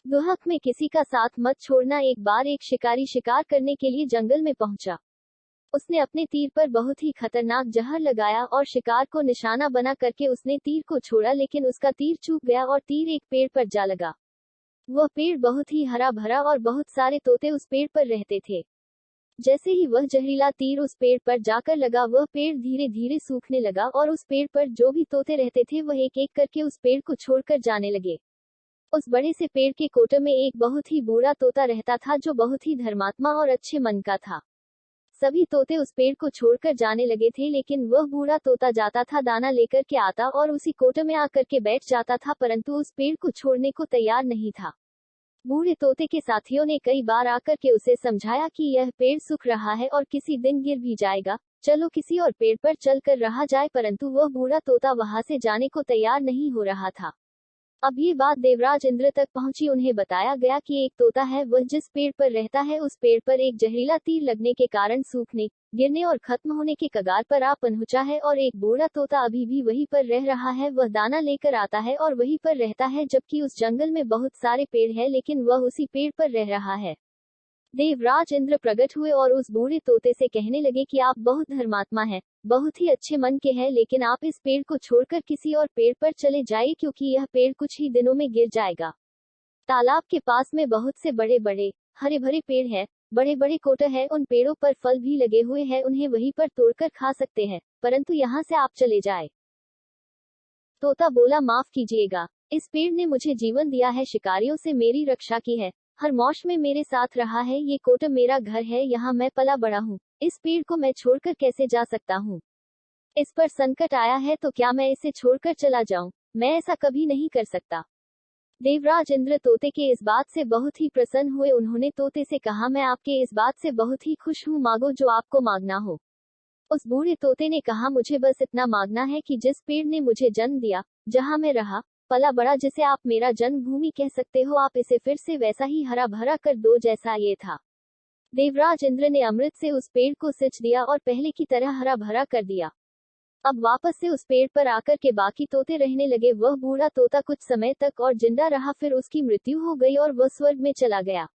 दुहक में किसी का साथ मत छोड़ना। एक बार एक शिकारी शिकार करने के लिए जंगल में पहुंचा। उसने अपने तीर पर बहुत ही खतरनाक जहर लगाया और शिकार को निशाना बना करके उसने तीर को छोड़ा, लेकिन उसका तीर चूक गया और तीर एक पेड़ पर जा लगा। वह पेड़ बहुत ही हरा भरा और बहुत सारे तोते उस पेड़ पर रहते थे। जैसे ही वह जहरीला तीर उस पेड़ पर जाकर लगा, वह पेड़ धीरे धीरे सूखने लगा और उस पेड़ पर जो भी तोते रहते थे वह एक एक करके उस पेड़ को छोड़कर जाने लगे। उस बड़े से पेड़ के कोटे में एक बहुत ही बूढ़ा तोता रहता था जो बहुत ही धर्मात्मा और अच्छे मन का था। सभी तोते उस पेड़ को छोड़कर जाने लगे थे, लेकिन वह बूढ़ा तोता जाता था, दाना लेकर के आता और उसी कोटे में आकर के बैठ जाता था, परंतु उस पेड़ को छोड़ने को तैयार नहीं था। बूढ़े तोते के साथियों ने कई बार आकर के उसे समझाया कि यह पेड़ सूख रहा है और किसी दिन गिर भी जाएगा, चलो किसी और पेड़ पर चलकर रहा जाए, परंतु वह बूढ़ा तोता वहां से जाने को तैयार नहीं हो रहा था। अब ये बात देवराज इंद्र तक पहुंची। उन्हें बताया गया कि एक तोता है, वह जिस पेड़ पर रहता है उस पेड़ पर एक जहरीला तीर लगने के कारण सूखने, गिरने और खत्म होने के कगार पर आ पहुंचा है, और एक बूढ़ा तोता अभी भी वहीं पर रह रहा है। वह दाना लेकर आता है और वहीं पर रहता है, जबकि उस जंगल में बहुत सारे पेड़ हैं, लेकिन वह उसी पेड़ पर रह रहा है। देवराज इंद्र प्रकट हुए और उस बूढ़े तोते से कहने लगे कि आप बहुत धर्मात्मा हैं, बहुत ही अच्छे मन के हैं, लेकिन आप इस पेड़ को छोड़कर किसी और पेड़ पर चले जाइए, क्योंकि यह पेड़ कुछ ही दिनों में गिर जाएगा। तालाब के पास में बहुत से बड़े बड़े हरे भरे पेड़ हैं, बड़े बड़े कोटे हैं, उन पेड़ों पर फल भी लगे हुए हैं, उन्हें वहीं पर तोड़कर खा सकते हैं, परंतु यहाँ से आप चले जाए। तोता बोला, माफ कीजिएगा, इस पेड़ ने मुझे जीवन दिया है, शिकारियों से मेरी रक्षा की है, हर मौसम में मेरे साथ रहा है, ये कोटा मेरा घर है, यहाँ मैं पला बड़ा हूँ, इस पेड़ को मैं छोड़कर कैसे जा सकता हूँ? इस पर संकट आया है तो क्या मैं इसे छोड़कर चला जाऊं? मैं ऐसा कभी नहीं कर सकता। देवराज इंद्र तोते के इस बात से बहुत ही प्रसन्न हुए। उन्होंने तोते से कहा, मैं आपके इस बात से बहुत ही खुश हूँ, मांगो जो आपको मांगना हो। उस बूढ़े तोते ने कहा, मुझे बस इतना मांगना है कि जिस पेड़ ने मुझे जन्म दिया, जहाँ मैं रहा पला बड़ा, जिसे आप मेरा जन्मभूमि कह सकते हो, आप इसे फिर से वैसा ही हरा भरा कर दो जैसा ये था। देवराज इंद्र ने अमृत से उस पेड़ को सिंच दिया और पहले की तरह हरा भरा कर दिया। अब वापस से उस पेड़ पर आकर के बाकी तोते रहने लगे। वह बूढ़ा तोता कुछ समय तक और जिंदा रहा, फिर उसकी मृत्यु हो गई और वह स्वर्ग में चला गया।